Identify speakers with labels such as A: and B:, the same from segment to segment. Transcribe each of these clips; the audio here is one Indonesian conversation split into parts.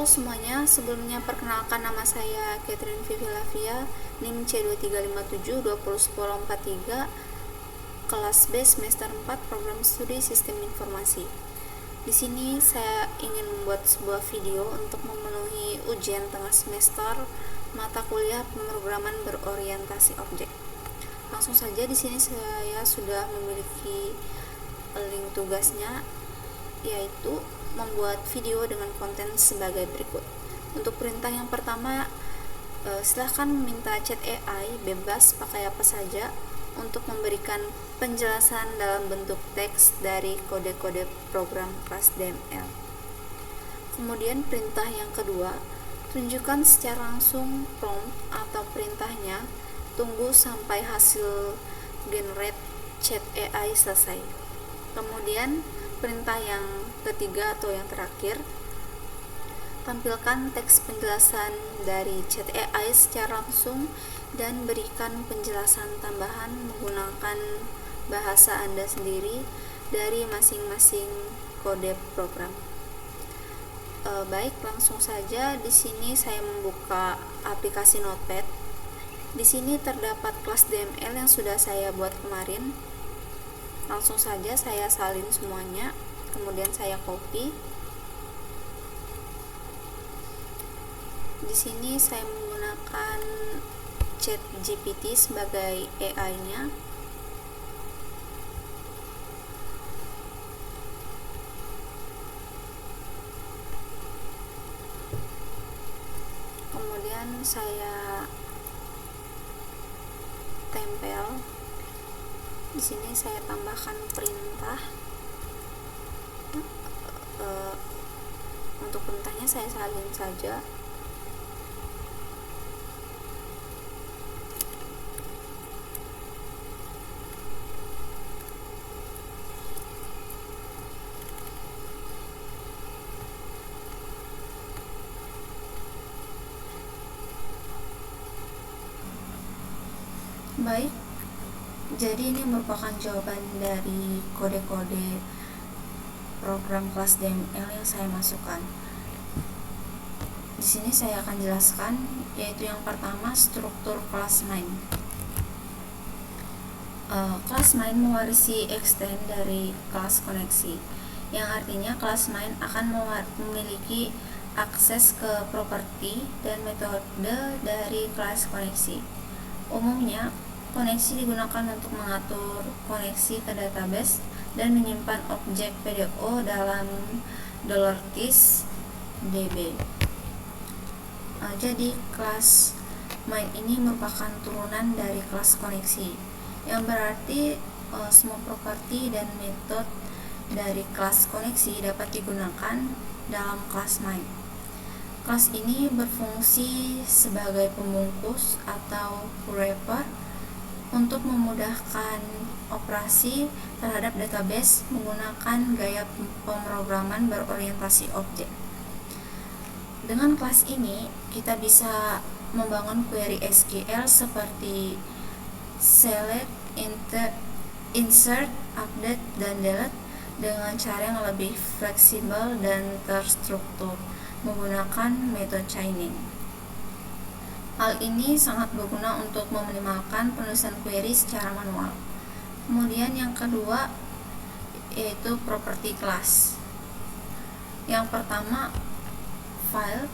A: Halo semuanya, sebelumnya perkenalkan nama saya Catherine Vivi Lavia, NIM C2357201043, kelas B semester 4 Program Studi Sistem Informasi. Di sini saya ingin membuat sebuah video untuk memenuhi ujian tengah semester mata kuliah pemrograman berorientasi objek. Langsung saja, di sini saya sudah memiliki link tugasnya, yaitu membuat video dengan konten sebagai berikut. Untuk perintah yang pertama, silahkan minta chat AI bebas pakai apa saja untuk memberikan penjelasan dalam bentuk teks dari kode-kode program kelas DML. Kemudian perintah yang kedua, tunjukkan secara langsung prompt atau perintahnya, tunggu sampai hasil generate chat AI selesai. Kemudian perintah yang ketiga atau yang terakhir, tampilkan teks penjelasan dari chat AI secara langsung dan berikan penjelasan tambahan menggunakan bahasa Anda sendiri dari masing-masing kode program. Baik, langsung saja. Di sini saya membuka aplikasi Notepad. Di sini terdapat kelas DML yang sudah saya buat kemarin. Langsung saja saya salin semuanya, kemudian saya copy. Di sini saya menggunakan ChatGPT sebagai AI-nya. Kemudian saya tempel. Di sini saya tambahkan perintah. Untuk perintahnya saya salin saja. Baik, jadi ini merupakan jawaban dari kode-kode program kelas DML yang saya masukkan. Di sini saya akan jelaskan, yaitu yang pertama, struktur kelas main. Kelas main mewarisi extend dari kelas koneksi, yang artinya kelas main akan memiliki akses ke properti dan metode dari kelas koneksi. Umumnya, koneksi digunakan untuk mengatur koneksi ke database dan menyimpan objek PDO dalam $keys DB. Jadi kelas main ini merupakan turunan dari kelas koneksi, yang berarti semua properti dan metode dari kelas koneksi dapat digunakan dalam kelas main. Kelas ini berfungsi sebagai pembungkus atau wrapper untuk memudahkan operasi terhadap database menggunakan gaya pemrograman berorientasi objek. Dengan kelas ini, kita bisa membangun query SQL seperti select, insert, update, dan delete dengan cara yang lebih fleksibel dan terstruktur menggunakan metode chaining. Hal ini sangat berguna untuk meminimalkan penulisan query secara manual. Kemudian yang kedua, yaitu properti kelas. Yang pertama, file,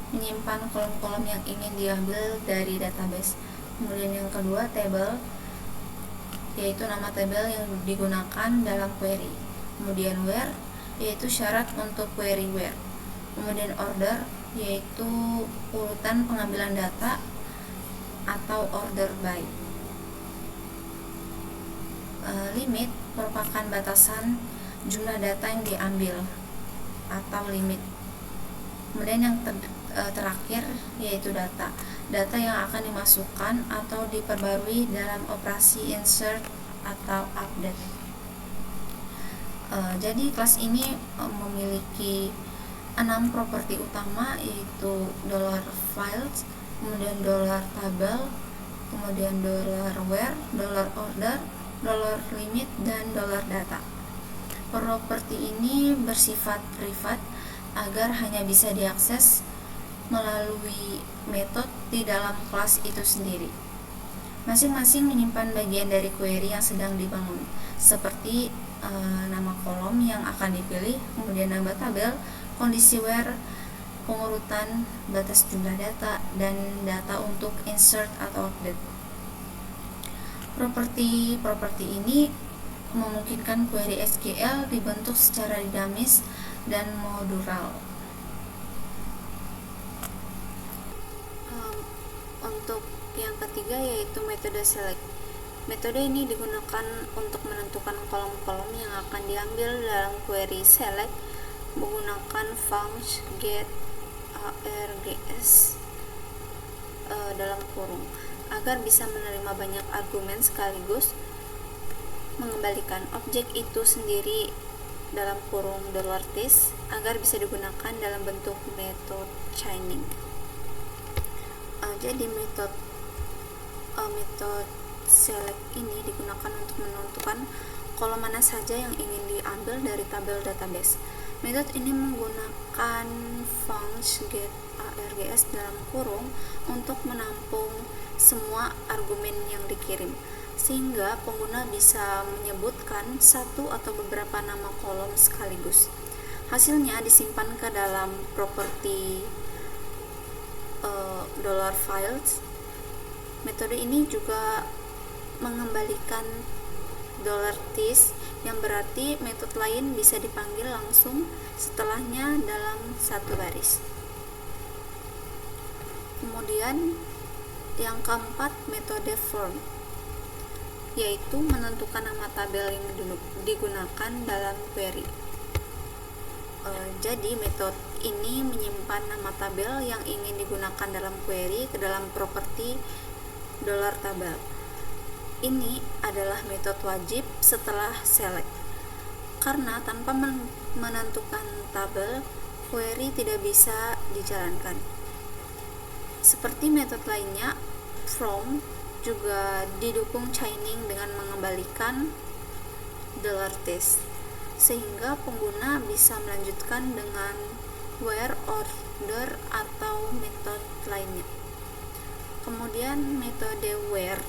A: menyimpan kolom-kolom yang ingin diambil dari database. Kemudian yang kedua, table, yaitu nama tabel yang digunakan dalam query. Kemudian where, yaitu syarat untuk query where. Kemudian order, yaitu urutan pengambilan data atau order by. Limit merupakan batasan jumlah data yang diambil atau limit. Kemudian yang terakhir, yaitu data yang akan dimasukkan atau diperbarui dalam operasi insert atau update. Jadi kelas ini memiliki 6 properti utama, yaitu $files, kemudian $table, kemudian $where, $order, $limit, dan $data. Properti ini bersifat privat agar hanya bisa diakses melalui metode di dalam kelas itu sendiri. Masing-masing menyimpan bagian dari query yang sedang dibangun, seperti nama kolom yang akan dipilih, kemudian nama tabel, kondisi where, pengurutan, batas jumlah data, dan data untuk insert atau update. Properti ini memungkinkan query SQL dibentuk secara dinamis dan modular. Untuk yang ketiga yaitu metode select. Metode ini digunakan untuk menentukan kolom-kolom yang akan diambil dalam query select menggunakan function get args dalam kurung agar bisa menerima banyak argumen sekaligus, mengembalikan objek itu sendiri dalam kurung $t agar bisa digunakan dalam bentuk metode chaining. Jadi metode select ini digunakan untuk menentukan kolom mana saja yang ingin diambil dari tabel database. Metode ini menggunakan function get args dalam kurung untuk menampung semua argumen yang dikirim, sehingga pengguna bisa menyebutkan satu atau beberapa nama kolom sekaligus. Hasilnya disimpan ke dalam properti $files. Metode ini juga mengembalikan $t yang berarti metode lain bisa dipanggil langsung setelahnya dalam satu baris. Kemudian yang keempat, metode form, yaitu menentukan nama tabel yang digunakan dalam query. Jadi metode ini menyimpan nama tabel yang ingin digunakan dalam query ke dalam properti $tabel. Ini adalah metode wajib setelah select, karena tanpa menentukan tabel, query tidak bisa dijalankan. Seperti metode lainnya, from juga didukung chaining dengan mengembalikan $t, sehingga pengguna bisa melanjutkan dengan where, order, atau metode lainnya. Kemudian metode where,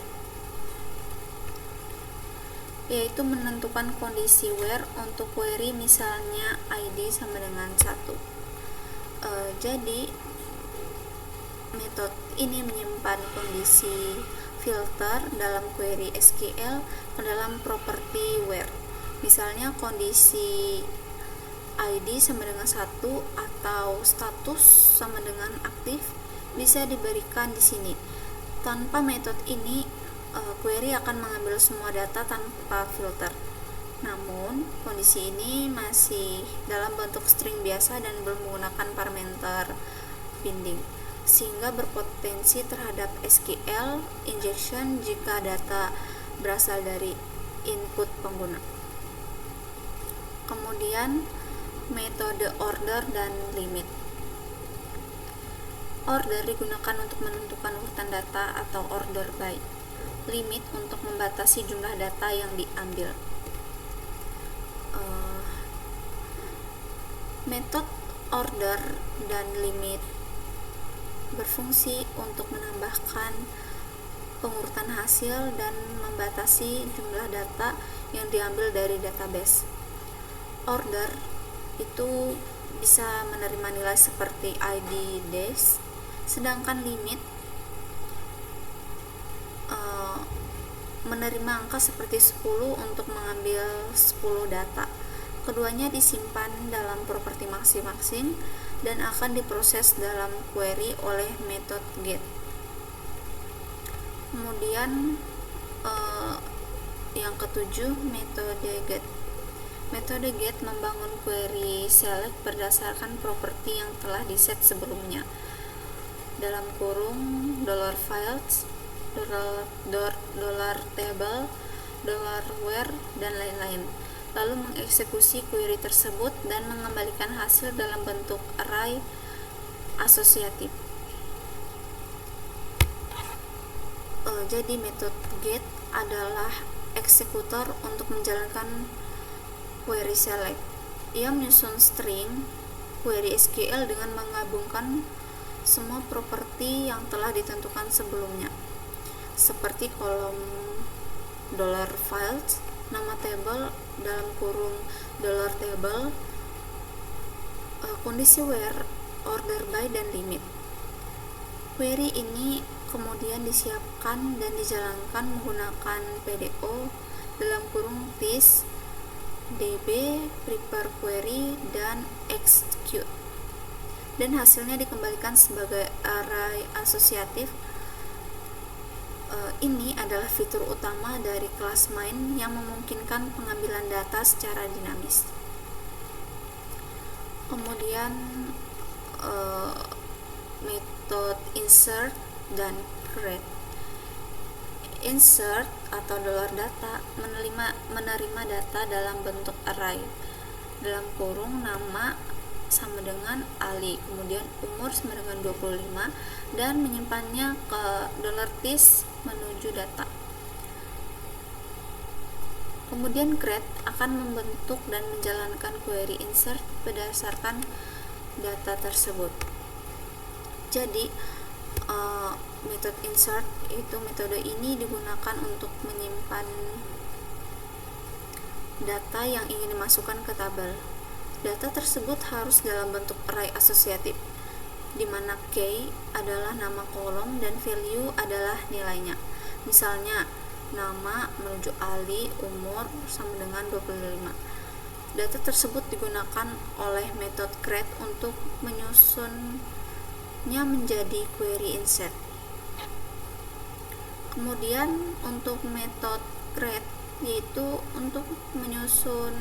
A: yaitu menentukan kondisi where untuk query, misalnya ID sama dengan 1. Jadi metode ini menyimpan kondisi filter dalam query SQL ke dalam properti where. Misalnya kondisi ID sama dengan 1 atau status sama dengan aktif bisa diberikan di sini. Tanpa metode ini, query akan mengambil semua data tanpa filter. Namun, kondisi ini masih dalam bentuk string biasa dan belum menggunakan parameter binding, sehingga berpotensi terhadap SQL injection jika data berasal dari input pengguna. Kemudian metode order dan limit. Order digunakan untuk menentukan urutan data atau order by. Limit untuk membatasi jumlah data yang diambil. Metode order dan limit berfungsi untuk menambahkan pengurutan hasil dan membatasi jumlah data yang diambil dari database. Order itu bisa menerima nilai seperti ID, days, sedangkan limit menerima angka seperti 10 untuk mengambil 10 data. Keduanya disimpan dalam properti masing-masing dan akan diproses dalam query oleh metode get. Kemudian yang ketujuh, metode get. Metode get membangun query select berdasarkan properti yang telah diset sebelumnya dalam kurung $files, $table, $where, dan lain-lain, lalu mengeksekusi query tersebut dan mengembalikan hasil dalam bentuk array asosiatif. Jadi metode get adalah eksekutor untuk menjalankan query select. Ia menyusun string query SQL dengan menggabungkan semua properti yang telah ditentukan sebelumnya, seperti kolom $files, nama table dalam kurung $table, kondisi where, order by, dan limit. Query ini kemudian disiapkan dan dijalankan menggunakan PDO dalam kurung this, db, prepare query, dan execute, dan hasilnya dikembalikan sebagai array asosiatif. Ini adalah fitur utama dari kelas main yang memungkinkan pengambilan data secara dinamis. Kemudian metode insert dan create. Insert atau $data menerima data dalam bentuk array dalam kurung nama sama dengan Ali, kemudian umur sama dengan 25, dan menyimpannya ke $this menuju data. Kemudian create akan membentuk dan menjalankan query insert berdasarkan data tersebut. Jadi metode insert itu metode ini digunakan untuk menyimpan data yang ingin dimasukkan ke tabel. Data tersebut harus dalam bentuk array asosiatif, di mana key adalah nama kolom dan value adalah nilainya. Misalnya nama menuju Ali, umur sama dengan 25. Data tersebut digunakan oleh metode create untuk menyusunnya menjadi query insert. Kemudian untuk metode create yaitu untuk menyusun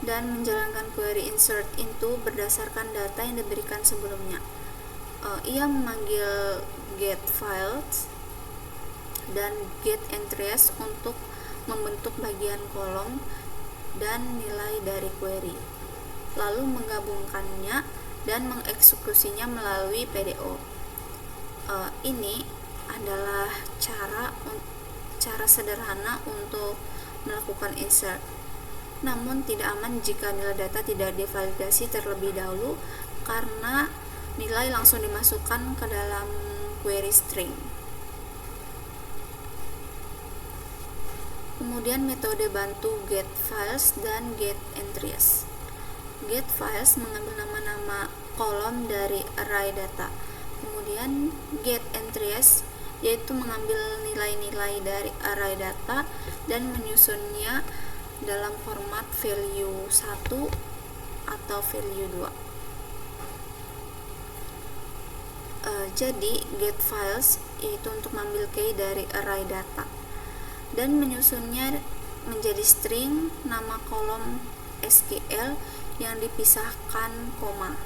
A: dan menjalankan query insert into berdasarkan data yang diberikan sebelumnya. Ia memanggil get files dan get entries untuk membentuk bagian kolom dan nilai dari query, lalu menggabungkannya dan mengeksekusinya melalui PDO. Ini adalah cara sederhana untuk melakukan insert. Namun tidak aman jika nilai data tidak divalidasi terlebih dahulu karena nilai langsung dimasukkan ke dalam query string. Kemudian metode bantu get files dan get entries. Get files mengambil nama-nama kolom dari array data. Kemudian get entries yaitu mengambil nilai-nilai dari array data dan menyusunnya dalam format value 1 atau value 2. Jadi get files yaitu untuk mengambil key dari array data dan menyusunnya menjadi string nama kolom SQL yang dipisahkan koma.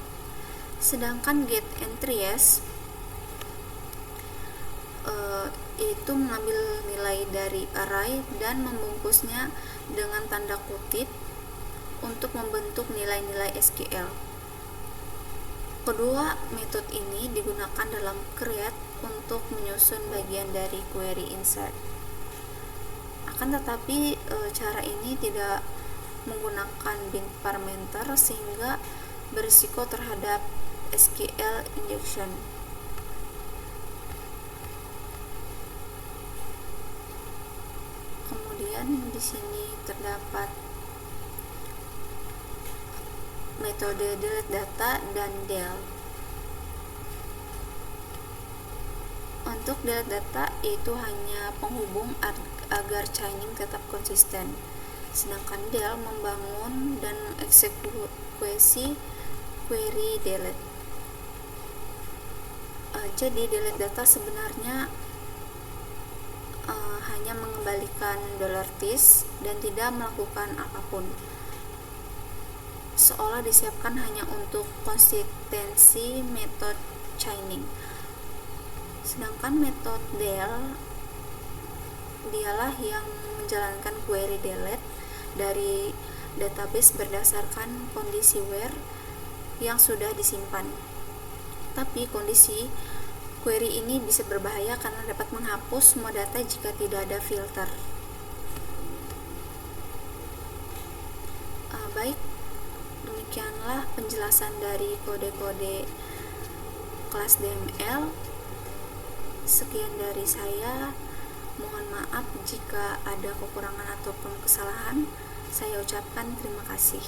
A: Sedangkan get entries itu mengambil nilai dari array dan membungkusnya dengan tanda kutip untuk membentuk nilai-nilai SQL. Kedua metode ini digunakan dalam create untuk menyusun bagian dari query insert. Akan tetapi cara ini tidak menggunakan bin parameter sehingga berisiko terhadap SQL injection. Kemudian di sini terdapat metode delete data dan del. Untuk delete data itu hanya penghubung agar chaining tetap konsisten, sedangkan del membangun dan eksekusi query delete. Jadi delete data sebenarnya hanya mengembalikan $this dan tidak melakukan apapun, seolah disiapkan hanya untuk konsistensi metode chaining. Sedangkan metode del dialah yang menjalankan query delete dari database berdasarkan kondisi where yang sudah disimpan. Tapi kondisi query ini bisa berbahaya karena dapat menghapus semua data jika tidak ada filter. Baik, demikian demikianlah penjelasan dari kode-kode kelas DML. Sekian dari saya. Mohon maaf jika ada kekurangan ataupun kesalahan. Saya ucapkan terima kasih.